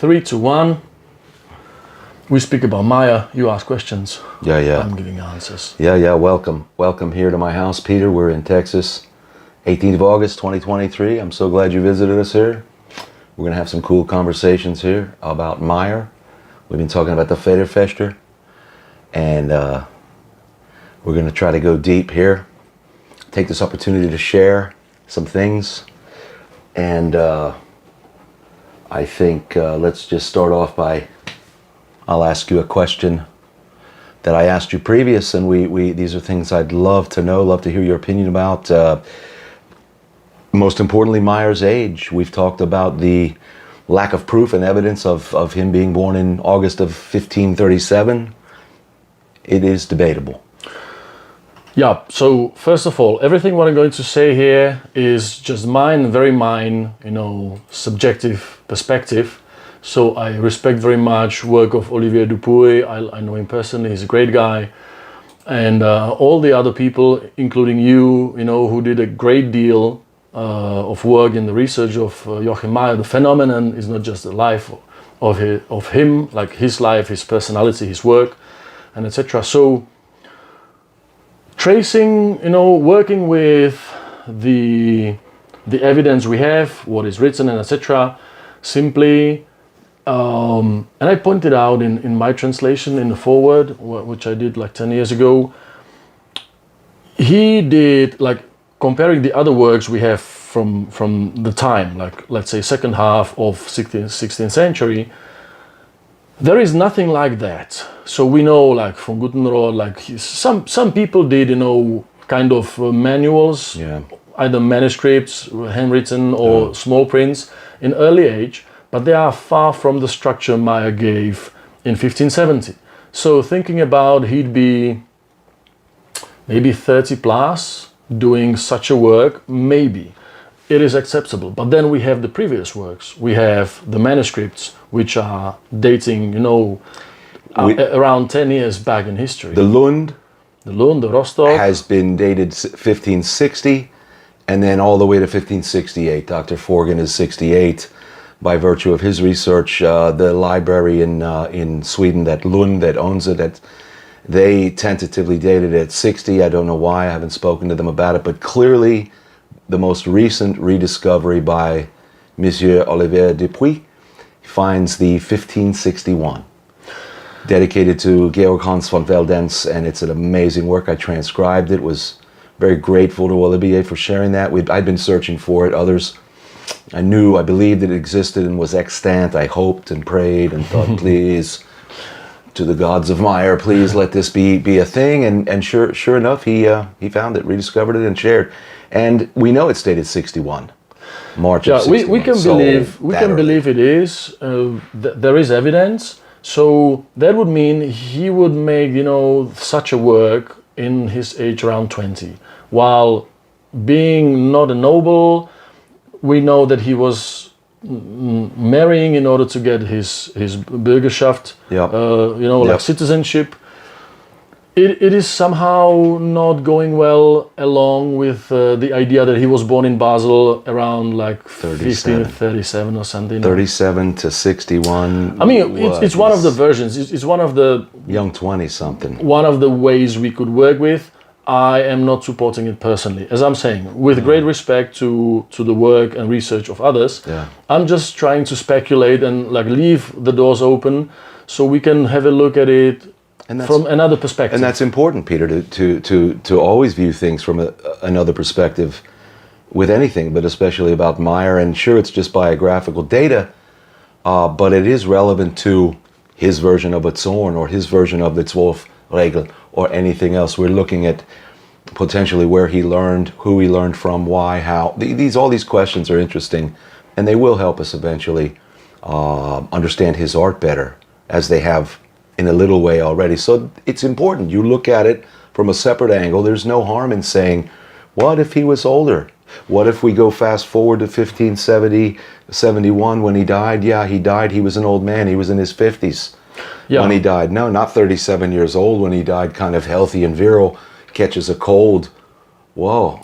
3, 2, 1. We speak about Meyer. You ask questions. Yeah. I'm giving answers. Yeah. Welcome here to my house, Peter. We're in Texas, 18th of August, 2023. I'm so glad you visited us here. We're going to have some cool conversations here about Meyer. We've been talking about the Tafelberg, and we're going to try to go deep here. Take this opportunity to share some things, and I think let's just start off by, I'll ask you a question that I asked you previous, and we these are things I'd love to know, love to hear your opinion about. Most importantly, Meyer's age. We've talked about the lack of proof and evidence of him being born in August of 1537. It is debatable. Yeah, so first of all, everything what I'm going to say here is just mine, very mine, subjective perspective. So I respect very much work of Olivier Dupuy. I know him personally, he's a great guy. And all the other people, including you, who did a great deal of work in the research of Joachim Meyer. The phenomenon is not just the life of him, like his life, his personality, his work, and etc. So tracing, working with the evidence we have, what is written, and etc. Simply, and I pointed out in my translation in the foreword, which I did like 10 years ago, he did like comparing the other works we have from the time, like let's say second half of 16th century, there is nothing like that. So we know, like from Gutenrod, like some people did, kind of manuals, either manuscripts, handwritten, or small prints in early age, but they are far from the structure Meyer gave in 1570. So thinking about he'd be maybe 30 plus doing such a work, maybe it is acceptable. But then we have the previous works. We have the manuscripts, which are dating, around 10 years back in history. The Lund, the Rostock, has been dated 1560, and then all the way to 1568. Dr. Forgan is 68. By virtue of his research, the library in Sweden, that Lund, that owns it, they tentatively dated it at 60. I don't know why, I haven't spoken to them about it, but clearly the most recent rediscovery by Monsieur Olivier Dupuy finds the 1561, dedicated to Georg Hans von Veldenz, and it's an amazing work. I transcribed it, was very grateful to Olivier for sharing that. I'd been searching for it. Others, I believed it existed and was extant. I hoped and prayed and thought, please, to the gods of Meyer, please let this be a thing. And sure enough, he found it, rediscovered it, and shared. And we know it's dated 61, March of 61. we can believe it is. There is evidence. So that would mean he would make, such a work in his age around 20. While being not a noble, we know that he was marrying in order to get his Bürgerschaft, like citizenship. It is somehow not going well along with the idea that he was born in Basel around like 1537 or something. 37 to 61. I mean, it's one of the versions. It's one of the young 20-something. One of the ways we could work with. I am not supporting it personally, as I'm saying, with great respect to the work and research of others. I'm just trying to speculate and like leave the doors open so we can have a look at it from another perspective. And that's important, Peter, to always view things from another perspective with anything, but especially about Meyer. And sure, it's just biographical data, but it is relevant to his version of a Zorn or his version of the Zwölfregel or anything else. We're looking at potentially where he learned, who he learned from, why, how. All these questions are interesting, and they will help us eventually understand his art better, as they have in a little way already. So it's important. You look at it from a separate angle. There's no harm in saying, what if he was older? What if we go fast forward to 1570, 71 when he died? Yeah, he died. He was an old man. He was in his 50s when he died. No, not 37 years old when he died, kind of healthy and virile, catches a cold. Whoa.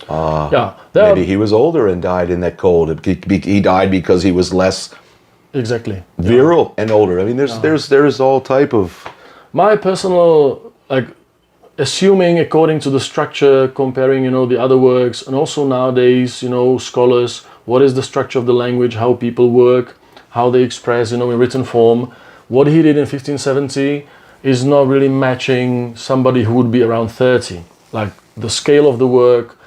Maybe he was older and died in that cold. He died because he was less Exactly. Virile and older. I mean, there's all type of... My personal, like, assuming according to the structure, comparing, the other works, and also nowadays, scholars, what is the structure of the language, how people work, how they express, in written form. What he did in 1570 is not really matching somebody who would be around 30. Like, the scale of the work,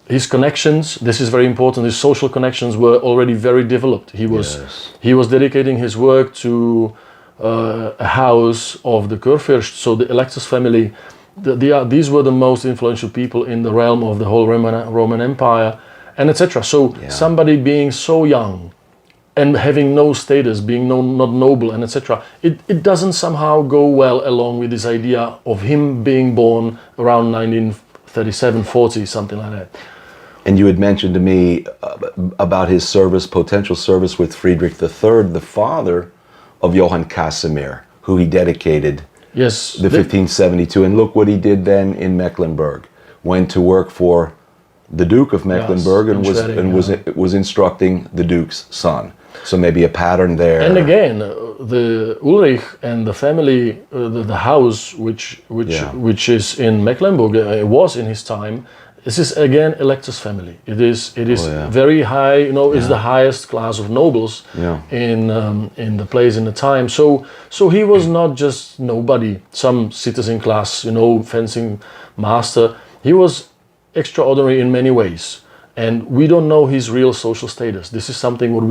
his connections, this is very important, his social connections were already very developed. He was dedicating his work to a house of the Kurfürst, so the Electus family. These were the most influential people in the realm of the whole Roman Empire, and etc. So somebody being so young and having no status, being not noble, and etc. It doesn't somehow go well along with this idea of him being born around 1937, 40, something like that. And you had mentioned to me about his potential service with Friedrich III, the father of Johann Casimir, who he dedicated the 1572. And look what he did then in Mecklenburg. Went to work for the Duke of Mecklenburg and was instructing the Duke's son. So maybe a pattern there. And again, the Ulrich and the family, the house which is in Mecklenburg, was in his time. This is again Electus family. It is very high. It's the highest class of nobles in the place in the time. So he was not just nobody, some citizen class, fencing master. He was extraordinary in many ways, and we don't know his real social status. This is something what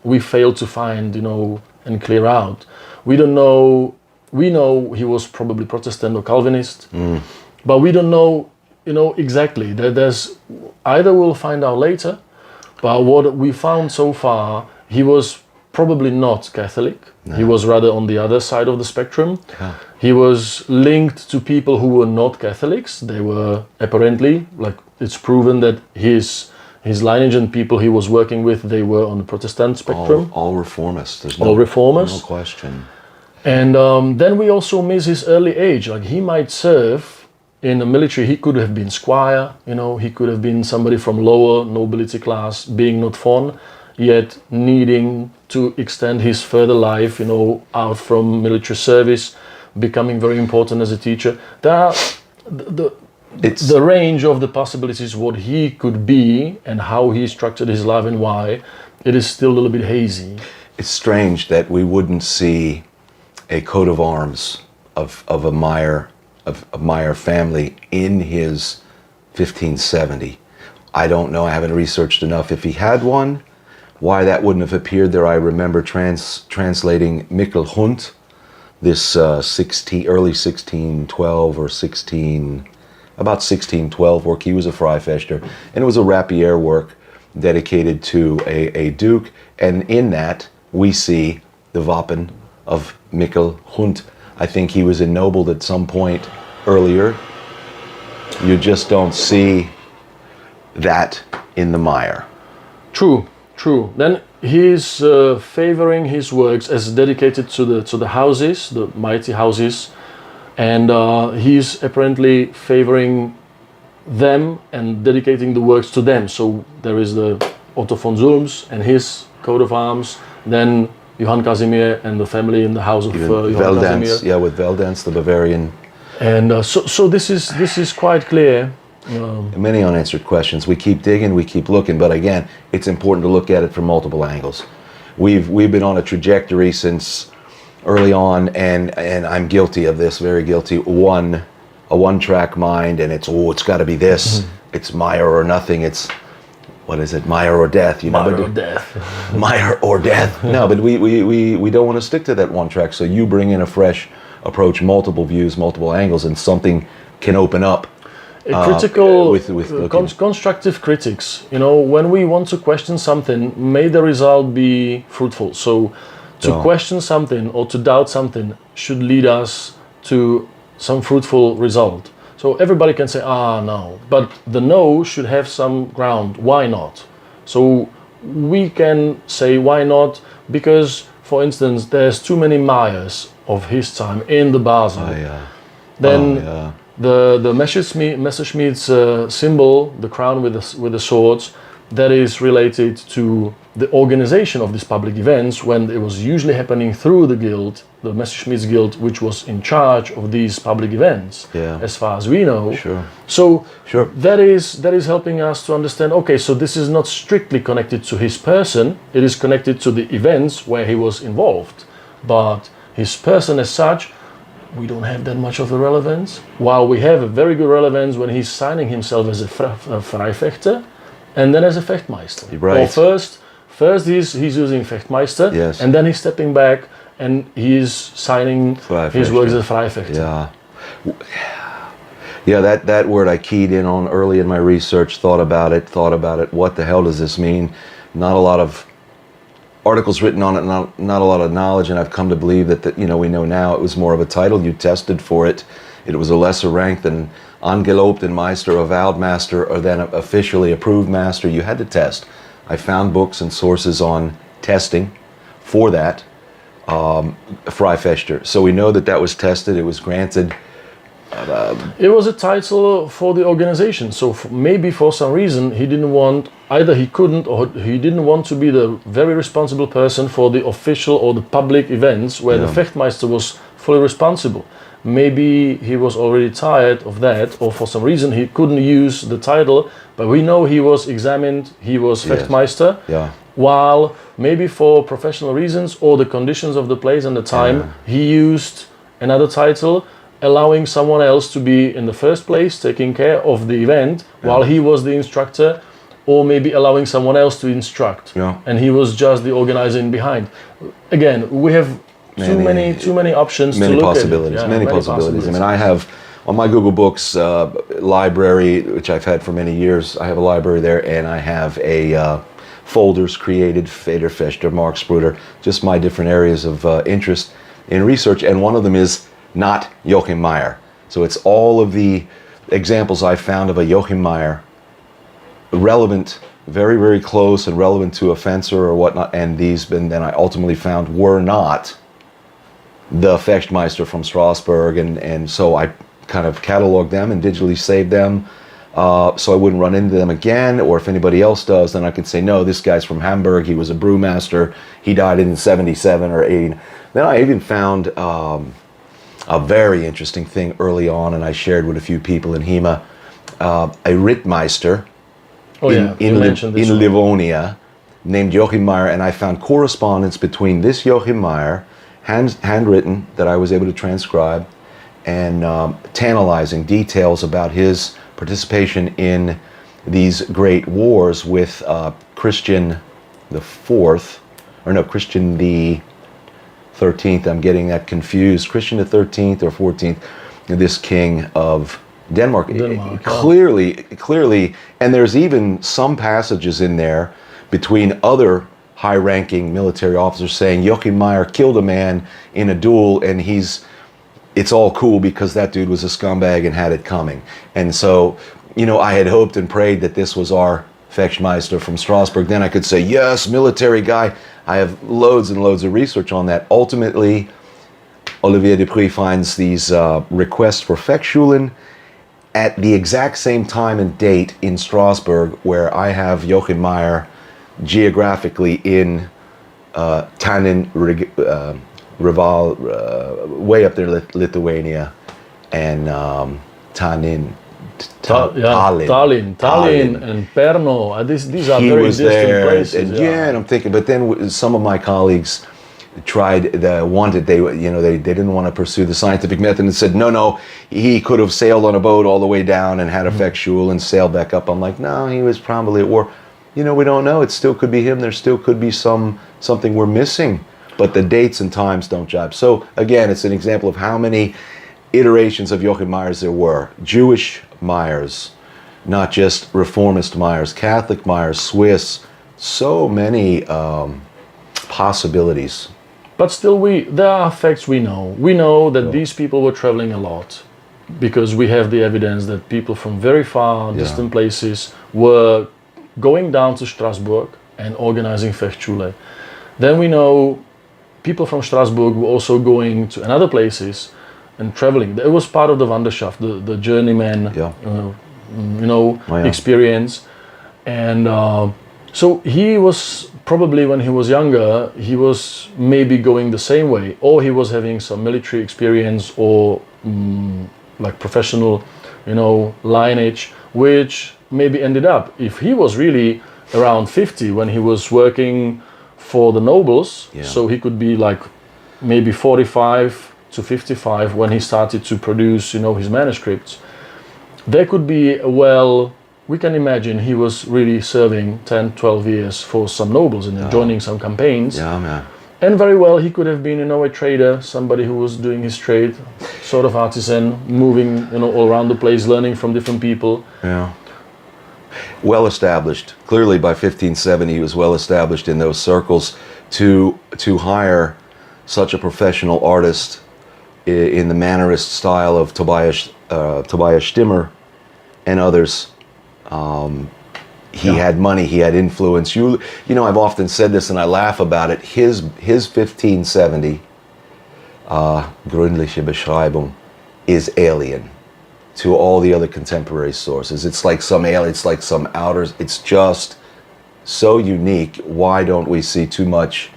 we fail to find, and clear out. We don't know. We know he was probably Protestant or Calvinist, but we don't know. Exactly. There's either we'll find out later, but what we found so far, he was probably not Catholic. No. He was rather on the other side of the spectrum. Yeah. He was linked to people who were not Catholics. They were apparently, like, it's proven that his lineage and people he was working with, they were on the Protestant spectrum. All reformists. There's all reformists. No question. And then we also miss his early age. Like, he might serve in the military. He could have been squire, he could have been somebody from lower nobility class, being not fond, yet needing to extend his further life, out from military service, becoming very important as a teacher. There are the range of the possibilities, what he could be and how he structured his life and why, it is still a little bit hazy. It's strange that we wouldn't see a coat of arms of a Meyer family in his 1570. I don't know, I haven't researched enough if he had one, why that wouldn't have appeared there. I remember translating Mikkel Hund, this early 1612 or about 1612 work. He was a Freifechter, and it was a rapier work dedicated to a duke, and in that we see the Wappen of Mikkel Hund. I think he was ennobled at some point earlier. You just don't see that in the Meyer. True. Then he's favoring his works as dedicated to the houses, the mighty houses, and he's apparently favoring them and dedicating the works to them. So there is the Otto von Zulms and his coat of arms, then Johann Casimir and the family in the house of Johann Casimir. Yeah, with Veldenz, the Bavarian. And so this is quite clear. Many unanswered questions. We keep digging, we keep looking, but again, it's important to look at it from multiple angles. We've been on a trajectory since early on, and I'm guilty of this, very guilty. A one-track mind, and it's got to be this. Mm-hmm. It's Meyer or nothing. It's, what is it, Meyer or death? Meyer or death. Meyer or death. No, but we don't want to stick to that one track. So you bring in a fresh approach, multiple views, multiple angles, and something can open up. Critical, constructive critics. When we want to question something, may the result be fruitful. So to question something or to doubt something should lead us to some fruitful result. So everybody can say, no, but the no should have some ground. Why not? So we can say, why not? Because, for instance, there's too many Meyers of his time in the Basel. The Messerschmitt's symbol, the crown with the swords, that is related to the organization of these public events, when it was usually happening through the guild, the Messerschmitt's Guild, which was in charge of these public events, as far as we know. So that is helping us to understand, okay, so this is not strictly connected to his person, it is connected to the events where he was involved. But his person as such, we don't have that much of a relevance, while we have a very good relevance when he's signing himself as a Freifechter and then as a Fechtmeister. Or first he's using Fechtmeister, and then he's stepping back and he's signing his works as a Freifechter. Yeah, that word I keyed in on early in my research, thought about it, what the hell does this mean? Not a lot of articles written on it, not a lot of knowledge, and I've come to believe that, we know now it was more of a title. You tested for it. It was a lesser rank than Angelobten Meister, avowed master, or then officially approved master. You had to test. I found books and sources on testing for that, Freifechter. So we know that was tested, it was granted. It was a title for the organization, so maybe for some reason he didn't want, either he couldn't or he didn't want to be the very responsible person for the official or the public events where the Fechtmeister was fully responsible. Maybe he was already tired of that, or for some reason he couldn't use the title, but we know he was examined, he was Fechtmeister, while maybe for professional reasons or the conditions of the place and the time, he used another title, allowing someone else to be in the first place taking care of the event while he was the instructor, or maybe allowing someone else to instruct and he was just the organizing behind. Again, we have too many options, many to look possibilities, at. Many possibilities. I mean, I have on my Google Books library, which I've had for many years, I have a library there, and I have a folders created, Petr Turya, Marxbruder, just my different areas of interest in research, and one of them is not Joachim Meyer. So it's all of the examples I found of a Joachim Meyer, relevant, very, very close and relevant to a fencer or whatnot, and then I ultimately found were not the Fechtmeister from Strasbourg, and so I kind of cataloged them and digitally saved them, so I wouldn't run into them again, or if anybody else does, then I could say, no, this guy's from Hamburg, he was a brewmaster, he died in 77 or 80. Then I even found a very interesting thing early on, and I shared with a few people in HEMA, a Rittmeister in Livonia named Joachim Meyer, and I found correspondence between this Joachim Meyer, handwritten, that I was able to transcribe, and tantalizing details about his participation in these great wars with Christian the Christian the 13th, I'm getting that confused, Christian the 13th or 14th, this king of Denmark. Clearly, and there's even some passages in there between other high-ranking military officers saying Joachim Meyer killed a man in a duel, and it's all cool because that dude was a scumbag and had it coming. And so, I had hoped and prayed that this was our Fechtmeister from Strasbourg. Then I could say, yes, military guy. I have loads and loads of research on that. Ultimately, Olivier Dupuis finds these requests for Fechtschulen at the exact same time and date in Strasbourg, where I have Joachim Meyer geographically in Tallinn, way up there, Lithuania, and Tallinn. Tallinn and Pärnu. These are very distant places. And I'm thinking, but then some of my colleagues they didn't want to pursue the scientific method and said, no, he could have sailed on a boat all the way down and had a Fechtschule and sailed back up. I'm like, no, he was probably at war. We don't know. It still could be him. There still could be something we're missing, but the dates and times don't jibe. So again, it's an example of how many iterations of Joachim Meyers there were. Jewish Meyers, not just reformist Meyers, Catholic Meyers, Swiss, so many possibilities. But still, there are facts we know. We know that these people were traveling a lot, because we have the evidence that people from very far distant places were going down to Strasbourg and organizing Fechtschule. Then we know people from Strasbourg were also going to other places and traveling. It was part of the Wanderschaft, the journeyman experience. And so he was probably, when he was younger, he was maybe going the same way, or he was having some military experience, or like professional, lineage, which maybe ended up, if he was really around 50 when he was working for the nobles, so he could be like maybe 45 to 55 when he started to produce, his manuscripts. There could be, we can imagine he was really serving 10, 12 years for some nobles and then joining some campaigns. Yeah, man. And very well, he could have been, a trader, somebody who was doing his trade, sort of artisan, moving, all around the place, learning from different people. Yeah. Well established. Clearly, by 1570, he was well established in those circles. To hire such a professional artist in the Mannerist style of Tobias Stimmer and others. He had money, he had influence. I've often said this and I laugh about it. His 1570 Gründliche Beschreibung is alien to all the other contemporary sources. It's like some alien, it's like some outers. It's just so unique. Why don't we see too much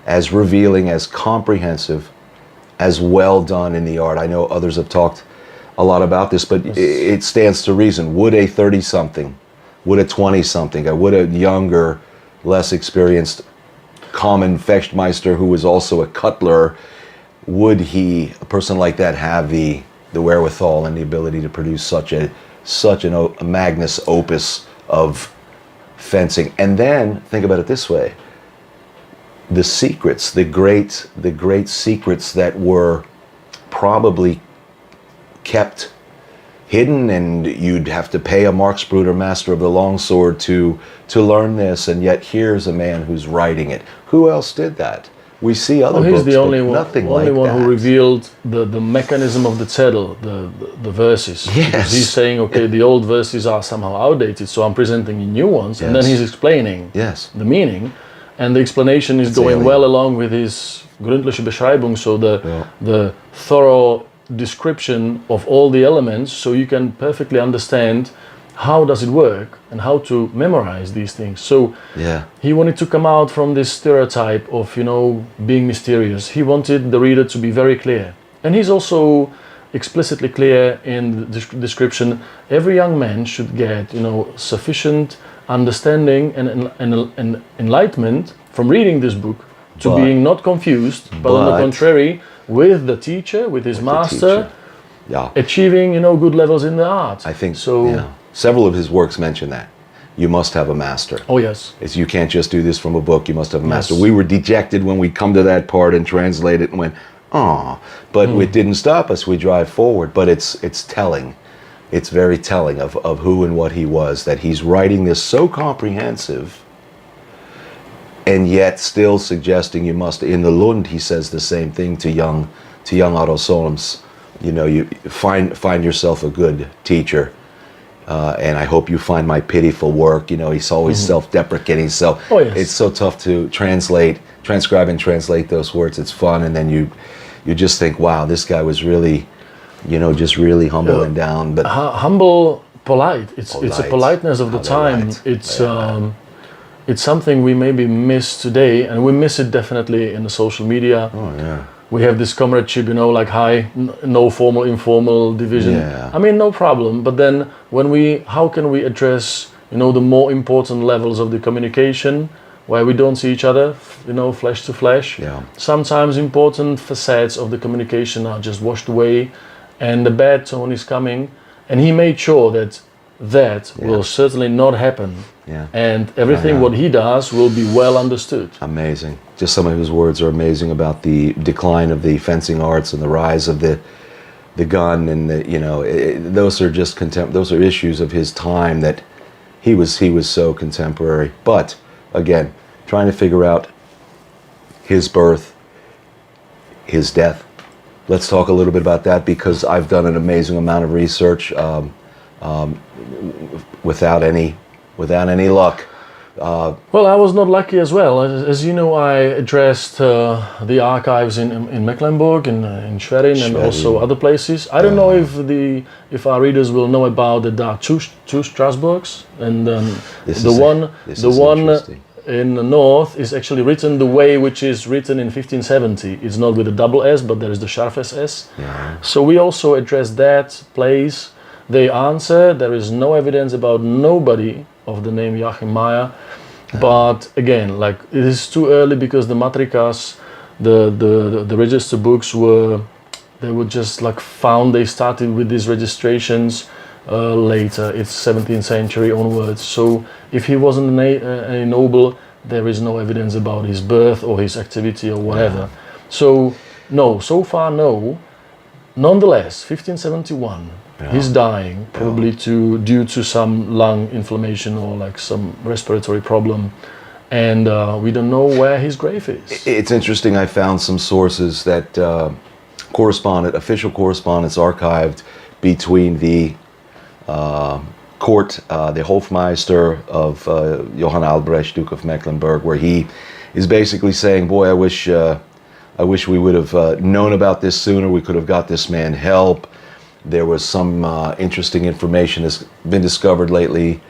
as revealing, as comprehensive, as well done in the art? I know others have talked a lot about this, but it stands to reason. Would a 30-something, would a 20-something, would a younger, less experienced common Fechtmeister who was also a cutler, would a person like that have the wherewithal and the ability to produce such a magnus opus of fencing? And then think about it this way: the secrets, the great secrets that were probably kept hidden, and you'd have to pay a Marksbruder, master of the longsword, to learn this, and yet here's a man who's writing it. Who else did that? We see other books, he's the only one, nothing only like one that. who revealed the mechanism of the zettel, the verses. Yes. Because he's saying, okay, the old verses are somehow outdated, so I'm presenting you new ones, and then he's explaining the meaning, and the explanation is going well along with his Gründliche Beschreibung, so the thorough description of all the elements, so you can perfectly understand how does it work and how to memorize these things. So he wanted to come out from this stereotype of being mysterious. He wanted the reader to be very clear, and he's also explicitly clear in the description. Every young man should get sufficient understanding and enlightenment from reading this book to being not confused, but on the contrary, with the teacher, with his master, achieving good levels in the art. I think so. Several of his works mention that you must have a master. Oh yes, you can't just do this from a book. You must have a master. We were dejected when we come to that part and translate it and went, but it didn't stop us. We drive forward. But it's telling. It's very telling of who and what he was, that he's writing this so comprehensive, and yet still suggesting you must. In the Lund, he says the same thing to young Otto Solms. You find yourself a good teacher, and I hope you find my pitiful work. He's always self-deprecating. So it's so tough to transcribe and translate those words. It's fun, and then you just think, wow, this guy was really, just really humble and down. But humble, polite. It's a politeness of the time. It's something we maybe miss today, and we miss it definitely in the social media. Oh yeah. We have this comradeship, like high, no formal, informal division. Yeah. I mean, no problem. But then how can we address, the more important levels of the communication where we don't see each other, flesh to flesh? Yeah. Sometimes important facets of the communication are just washed away, and the bad tone is coming. And he made sure that will certainly not happen. Yeah. And everything what he does will be well understood. Amazing. Just some of his words are amazing about the decline of the fencing arts and the rise of the gun, and those are just those are issues of his time that he was so contemporary. But again, trying to figure out his birth, his death. Let's talk a little bit about that, because I've done an amazing amount of research without any luck. Well, I was not lucky as well. As you know, I addressed the archives in Mecklenburg, in Schwerin, and also other places. I don't know if our readers will know about the there are two Strasbourgs, and the one in the north is actually written the way which is written in 1570. It's not with a double S, but there is the sharp SS. Yeah. So we also addressed that place. They answer there is no evidence about nobody of the name Joachim Meyer. But again, like, it is too early because the matrikas, the register books were just like found. They started with these registrations later. It's 17th century onwards. So if he wasn't a noble, there is no evidence about his birth or his activity or whatever. Yeah. So no, so far no. Nonetheless, 1571. Yeah. He's dying, probably due to some lung inflammation or like some respiratory problem, and we don't know where his grave is. It's interesting. I found some sources that official correspondence archived between the court, the Hofmeister of Johann Albrecht, Duke of Mecklenburg, where he is basically saying, "Boy, I wish we would have known about this sooner. We could have got this man help." There was some interesting information that's been discovered lately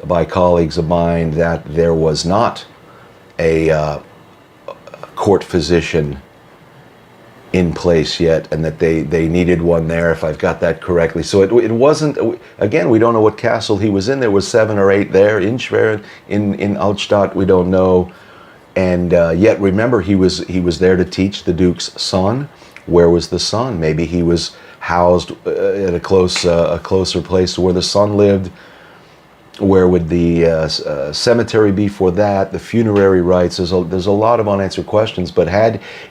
by colleagues of mine that there was not a court physician in place yet, and that they needed one there, if I've got that correctly. So it wasn't, again, we don't know what castle he was in. There was 7 or 8 there in Schwerin, in Altstadt, we don't know. And yet, remember, he was there to teach the Duke's son. Where was the son? Maybe he was housed at a closer place to where the son lived. Where would the cemetery be for that? The funerary rites. There's a lot of unanswered questions. But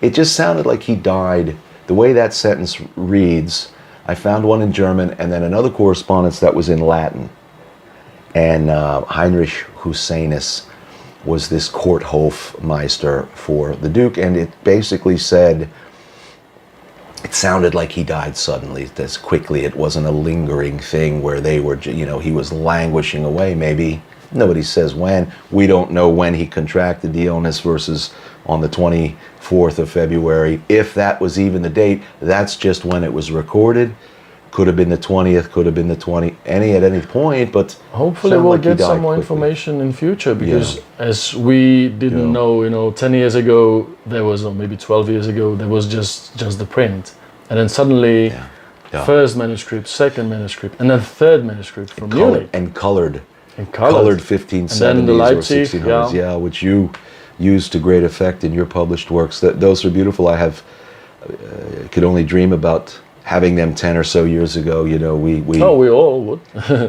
it just sounded like he died. The way that sentence reads, I found one in German and then another correspondence that was in Latin. And Heinrich Husseinus was this court hofmeister for the Duke, and it basically said, it sounded like he died suddenly, this quickly. It wasn't a lingering thing where they were, he was languishing away. Maybe, nobody says when. We don't know when he contracted the illness versus on the 24th of February. If that was even the date, that's just when it was recorded. Could have been the 20th, could have been the 20th, at any point, but hopefully we'll get some more information in future, because as we didn't know, 10 years ago, there was, or maybe 12 years ago, there was just the print. And then suddenly, first manuscript, second manuscript, and then third manuscript from Munich. And colored. Colored 1570s or 1600s, which you used to great effect in your published works. Those are beautiful. I could only dream about having them 10 or so years ago. We all would.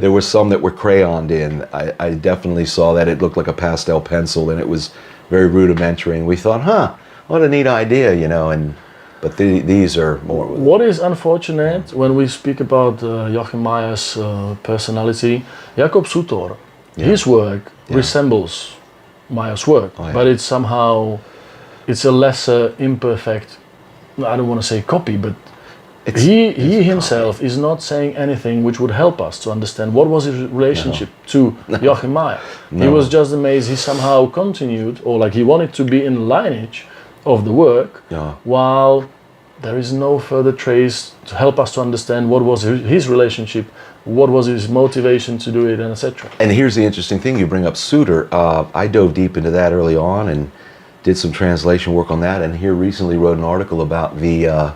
There were some that were crayoned in. I definitely saw that. It looked like a pastel pencil, and it was very rudimentary. And we thought, what a neat idea, but these are more. What is unfortunate when we speak about Joachim Meyer's personality, Jakob Sutor, his work resembles Meyer's work, but it's a lesser, imperfect, I don't want to say copy, but he himself is not saying anything which would help us to understand what was his relationship to Joachim Meyer. He was just amazed he somehow continued, or like he wanted to be in lineage of the work, while there is no further trace to help us to understand what was his relationship, what was his motivation to do it, and etc. And here's the interesting thing, you bring up Sutor. I dove deep into that early on and did some translation work on that, and here recently wrote an article about the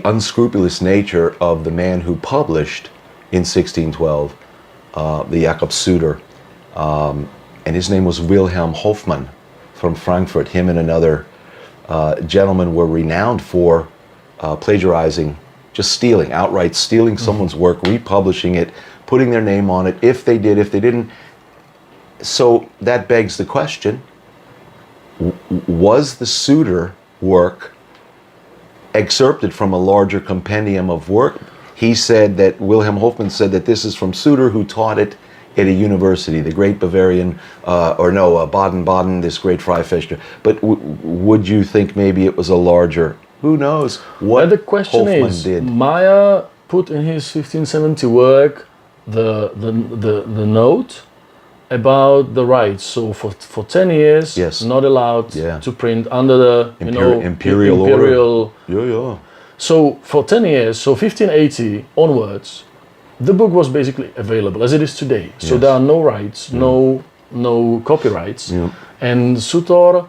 unscrupulous nature of the man who published in 1612, the Jakob Sutor, and his name was Wilhelm Hofmann from Frankfurt. Him and another gentleman were renowned for plagiarizing, just stealing, outright stealing someone's work, republishing it, putting their name on it, if they did, if they didn't. So that begs the question, was the Sutor work excerpted from a larger compendium of work? He said that, Wilhelm Hofmann said that this is from Sutor, who taught it at a university, the great Bavarian, Baden-Baden, this great Freifechter. But would you think maybe it was a larger, who knows what the question Hofmann is, did? Meyer put in his 1570 work the note, about the rights. So for 10 years, Yes. not allowed Yeah. to print under the Imperial order. imperial. Yeah. So for 10 years, so 1580 onwards, the book was basically available as it is today. So Yes. there are no rights, no copyrights. Yeah. And Sutor,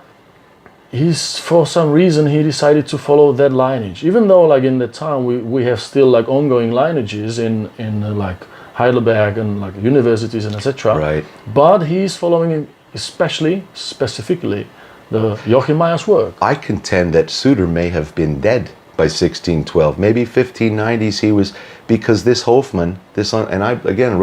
for some reason he decided to follow that lineage. Even though like in the time we have still like ongoing lineages in like Heidelberg and like universities and etc. Right. But he's following specifically the Joachim Meyer's work. I contend that Suter may have been dead by 1612, maybe 1590s. He was, because this Hofmann, and I again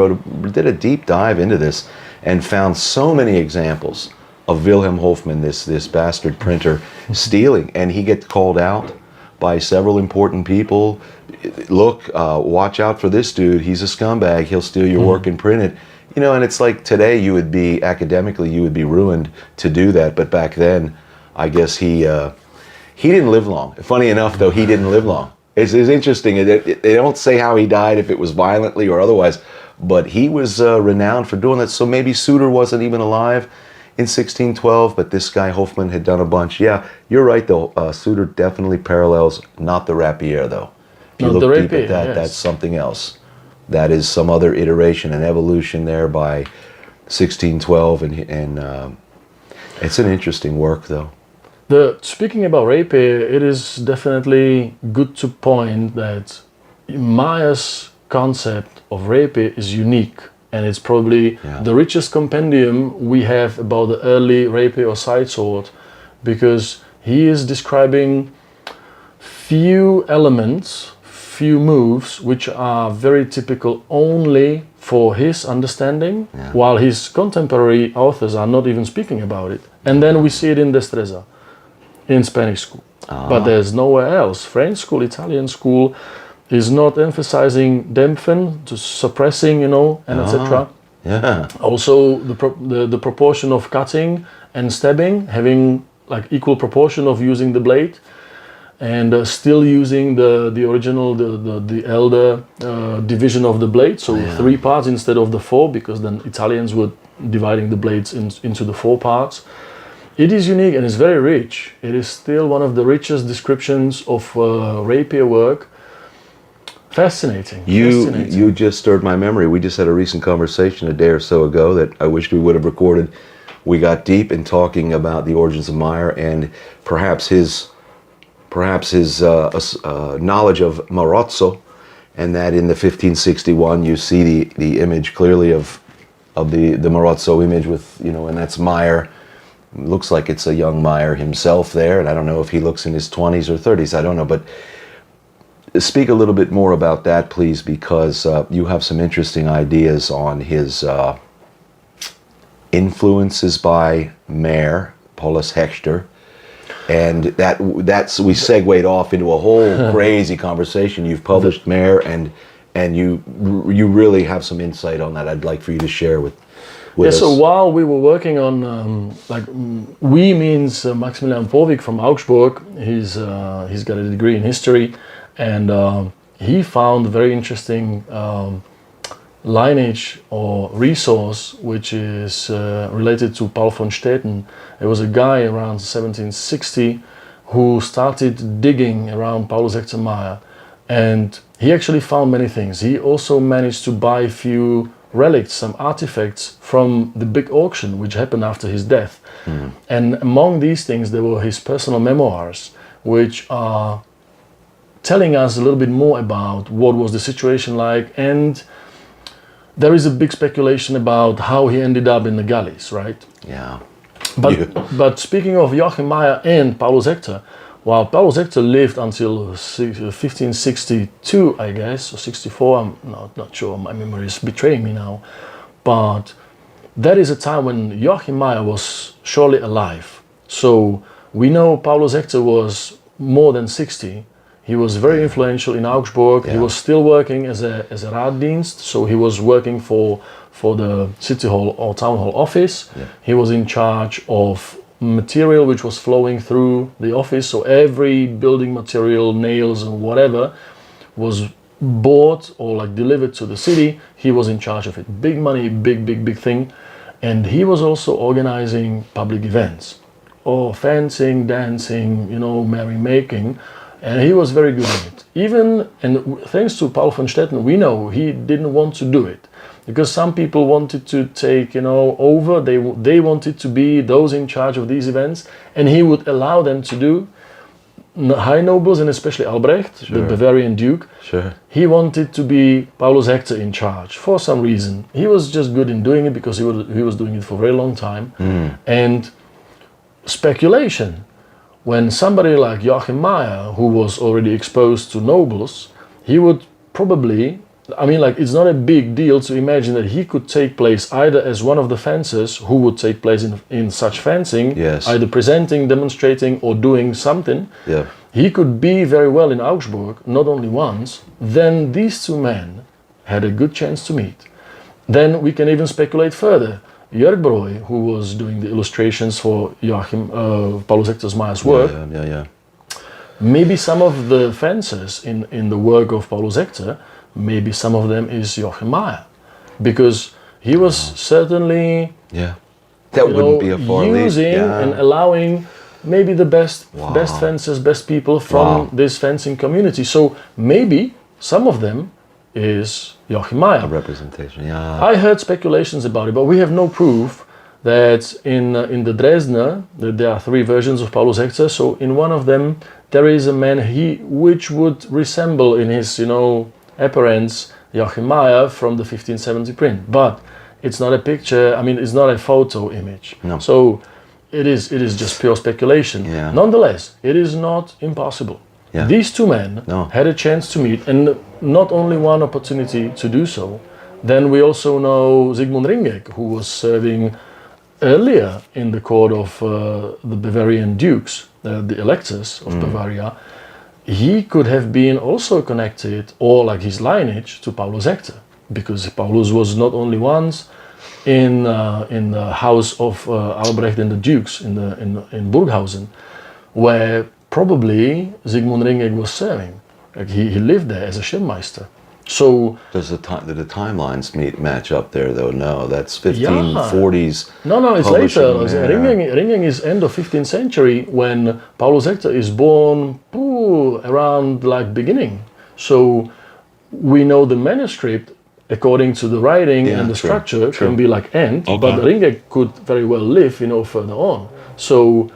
did a deep dive into this and found so many examples of Wilhelm Hofmann, this bastard printer, stealing, and he gets called out by several important people. Look, watch out for this dude. He's a scumbag. He'll steal your work and print it. You know, and it's like today you would be ruined to do that, but back then, I guess he didn't live long. Funny enough, though, he didn't live long. It's interesting. They don't say how he died, if it was violently or otherwise, but he was renowned for doing that. So maybe Suter wasn't even alive in 1612, but this guy Hofmann had done a bunch. Yeah, you're right, though. Suter definitely parallels, not the rapier, though. If you look deep at that, yes. That's something else. That is some other iteration and evolution there by 1612, and it's an interesting work, though. Speaking about rapier, it is definitely good to point that Meyer's concept of rapier is unique, and it's probably the richest compendium we have about the early rapier or side sword, because he is describing few elements, few moves, which are very typical only for his understanding, while his contemporary authors are not even speaking about it. And then we see it in Destreza, in Spanish school. But there's nowhere else. French school, Italian school is not emphasizing dämpfen, to suppressing, and etc. Yeah. Also, the proportion of cutting and stabbing, having like equal proportion of using the blade, and still using the original, the elder division of the blade, so 3 parts instead of the 4, because then Italians were dividing the blades into the 4 parts. It is unique and it's very rich. It is still one of the richest descriptions of rapier work. Fascinating. You just stirred my memory. We just had a recent conversation a day or so ago that I wish we would have recorded. We got deep in talking about the origins of Meyer and perhaps his knowledge of Marozzo, and that in the 1561 you see the image clearly of the Marozzo image with, and that's Meyer. Looks like it's a young Meyer himself there, and I don't know if he looks in his 20s or 30s, I don't know, but speak a little bit more about that, please, because you have some interesting ideas on his influences by Mair, Paulus Hector, and that's we segued off into a whole crazy conversation. You've published Mair, and you really have some insight on that. I'd like for you to share with us. So while we were working on, we means Maximilian Povik from Augsburg. He's got a degree in history, and he found a very interesting lineage or resource which is related to Paul von Stetten. It was a guy around 1760 who started digging around Paulus Hector Mair, and he actually found many things. He also managed to buy a few relics, some artifacts from the big auction which happened after his death. And among these things there were his personal memoirs, which are telling us a little bit more about what was the situation like, and there is a big speculation about how he ended up in the galleys, right? Yeah. But speaking of Joachim Meyer and Paulus Hector, while Paulus Hector lived until 1562, I guess, or 64, I'm not sure, my memory is betraying me now, but that is a time when Joachim Meyer was surely alive. So we know Paulus Hector was more than 60. He was very influential in Augsburg. He was still working as a Raddienst, so he was working for the city hall or town hall office. He was in charge of material which was flowing through the office, so every building material, nails and whatever was bought or like delivered to the city. He was in charge of it. Big money, big thing. And he was also organizing public events, or fencing, dancing, merrymaking, and he was very good at it. Even, and thanks to Paul von Stetten, we know he didn't want to do it, because some people wanted to take, over. They wanted to be those in charge of these events, and he would allow them to do. High nobles, and especially Albrecht, the Bavarian Duke, he wanted to be Paulus Hector in charge for some reason. He was just good in doing it because he was doing it for a very long time. And speculation, when somebody like Joachim Meyer, who was already exposed to nobles, he would probably, it's not a big deal to imagine that he could take place either as one of the fencers who would take place in such fencing, either presenting, demonstrating, or doing something. He could be very well in Augsburg, not only once. Then these two men had a good chance to meet. Then we can even speculate further. Jörg Broy, who was doing the illustrations for Paulus Hector Mair's work, maybe some of the fencers in the work of Paulus Hector, maybe some of them is Joachim Meyer, because he was certainly wouldn't be a far using and allowing maybe the best fencers, best people from this fencing community. So maybe some of them is Joachim Meyer. A representation, I heard speculations about it, but we have no proof that in the Dresdner that there are 3 versions of Paulus Hector. So in one of them there is a man which would resemble in his appearance Joachim Meyer from the 1570 print, but it's not a picture. It's not a photo image. No. So it is just pure speculation. Nonetheless, it is not impossible. These two men had a chance to meet, and not only one opportunity to do so. Then we also know Sigmund Ringegg, who was serving earlier in the court of the Bavarian dukes, the electors of Bavaria. He could have been also connected, or like his lineage, to Paulus Hector, because Paulus was not only once in the house of Albrecht and the dukes in Burghausen, where probably Sigmund Ringegg was serving. He lived there as a Schirmmeister. So does the timelines match up there though? No, that's 1540s. No, it's later. Ringegg is end of 15th century when Paulus Hector is born around beginning. So we know the manuscript according to the writing and the structure can be end, but Ringegg could very well live further on. So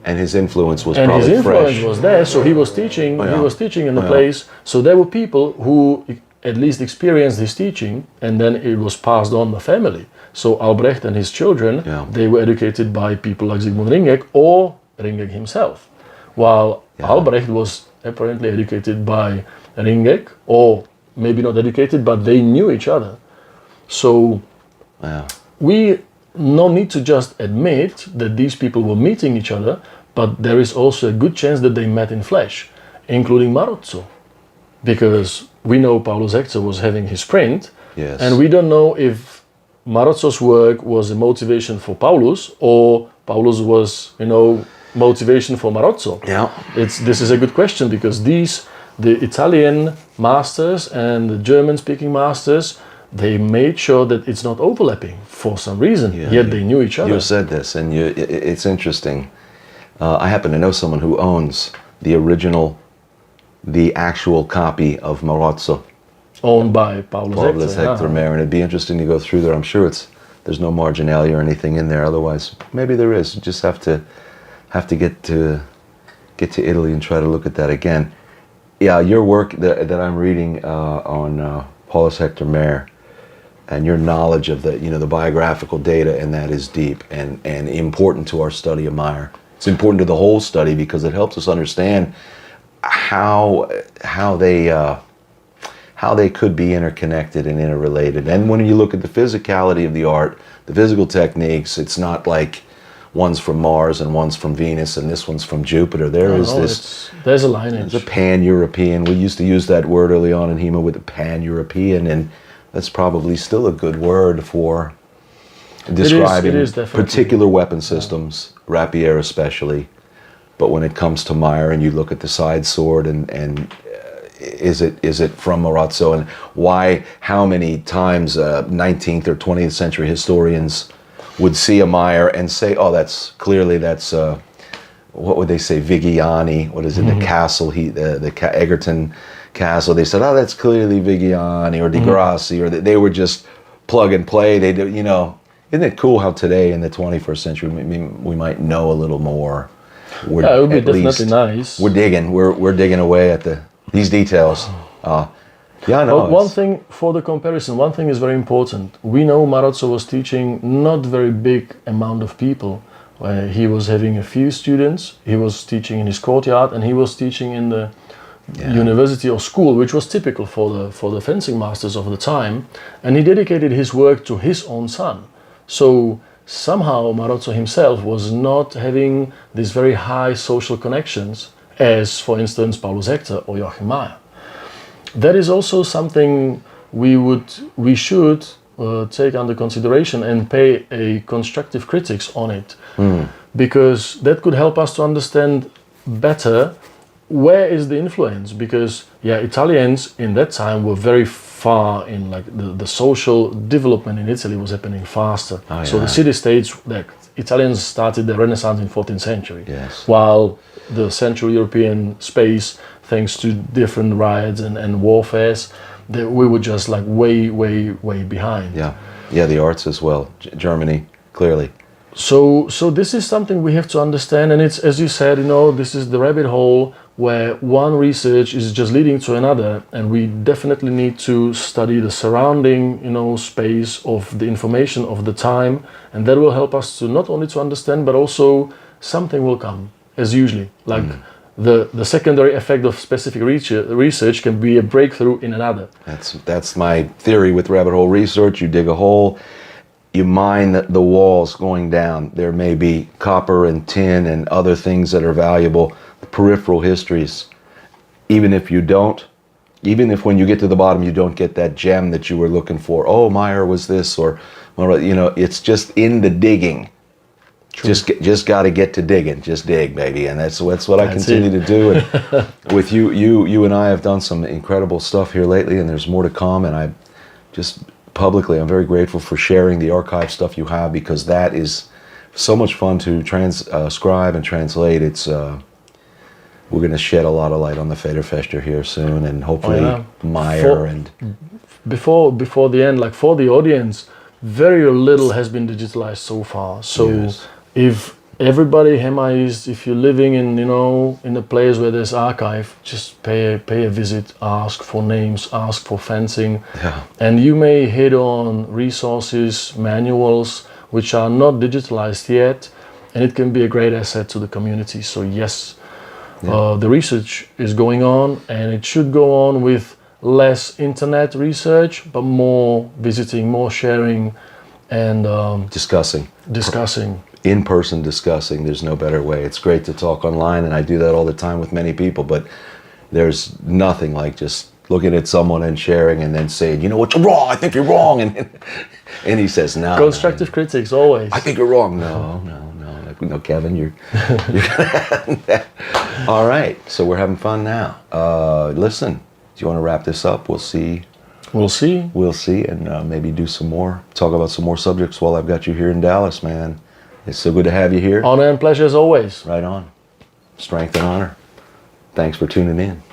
and his influence was and probably his influence fresh. was there. So he was teaching. He was teaching in the place. So there were people who at least experienced his teaching, and then it was passed on the family. So Albrecht and his children, they were educated by people like Sigmund Ringegg or Ringegg himself, while Albrecht was apparently educated by Ringegg, or maybe not educated, but they knew each other. So we no need to just admit that these people were meeting each other, but there is also a good chance that they met in flesh, including Marozzo, because we know Paulus Hector was having his print, and we don't know if Marozzo's work was a motivation for Paulus, or Paulus was, motivation for Marozzo. This is a good question, because the Italian masters and the German-speaking masters, they made sure that it's not overlapping for some reason, yet they knew each other. You said this, and it's interesting. I happen to know someone who owns the actual copy of Marozzo, owned by Paulus Hector Mair, and it'd be interesting to go through there. I'm sure there's no marginalia or anything in there. Otherwise, maybe there is. You just have to get to Italy and try to look at that again. Your work that I'm reading on Paulus Hector Mair, and your knowledge of the biographical data, and that is deep and important to our study of Meyer. It's important to the whole study because it helps us understand how they could be interconnected and interrelated. And when you look at the physicality of the art, the physical techniques, it's not like one's from Mars and one's from Venus and this one's from Jupiter. There's a lineage. There's a pan-European. We used to use that word early on in HEMA with the pan-European, and that's probably still a good word for describing particular weapon systems, rapier especially. But when it comes to Meyer and you look at the side sword and is it from Marozzo, and how many times 19th or 20th century historians would see a Meyer and say, oh, that's what would they say, Vigiani, what is it, the castle, the Egerton castle, they said, oh, that's clearly Vigiani or Di Grassi, or they were just plug and play. They do, isn't it cool how today in the 21st century we might know a little more? It would be definitely nice. We're digging away at these details. One thing for the comparison, one thing is very important. We know Marozzo was teaching not very big amount of people. He was having a few students, he was teaching in his courtyard, and he was teaching in the university or school, which was typical for the fencing masters of the time. And he dedicated his work to his own son. So somehow Marozzo himself was not having these very high social connections as, for instance, Paulus Hector or Joachim Meyer. That is also something we should take under consideration and pay a constructive critics on it, because that could help us to understand better where is the influence. Because Italians in that time were very far in, like the social development in Italy was happening faster. So the city-states, like Italians started the Renaissance in 14th century, while the Central European space, thanks to different riots and warfares, we were just like way behind. The arts as well. Germany, clearly. So this is something we have to understand, and it's, as you said, this is the rabbit hole where one research is just leading to another, and we definitely need to study the surrounding, space of the information of the time, and that will help us to not only to understand, but also something will come, as usually, like. The secondary effect of specific research can be a breakthrough in another. That's my theory with rabbit hole research. You dig a hole, you mine the walls going down. There may be copper and tin and other things that are valuable, the peripheral histories. Even if when you get to the bottom you don't get that gem that you were looking for. Oh, Meyer was this, or it's just in the digging. True. Just got to get to digging. Just dig, baby, and that's what I continue to do. And with you and I have done some incredible stuff here lately, and there's more to come. And I just publicly, I'm very grateful for sharing the archive stuff you have, because that is so much fun to transcribe and translate. It's we're going to shed a lot of light on the Federfester here soon, and hopefully Meyer before the end, like for the audience, very little has been digitalized so far. So. If everybody if you're living in a place where there's archive, just pay a visit, ask for names, ask for fencing, and you may hit on resources, manuals which are not digitalized yet, and it can be a great asset to the community. So the research is going on, and it should go on with less internet research, but more visiting, more sharing, and discussing. In-person discussing. There's no better way. It's great to talk online, and I do that all the time with many people, but there's nothing like just looking at someone and sharing and then saying, you know what, you're wrong, I think you're wrong, and he says, no. Constructive critics, always. I think you're wrong. No, Kevin, you're all right, so we're having fun now. Listen, do you want to wrap this up? We'll see. And maybe do some more, talk about some more subjects while I've got you here in Dallas, man. It's so good to have you here. Honor and pleasure as always. Right on. Strength and honor. Thanks for tuning in.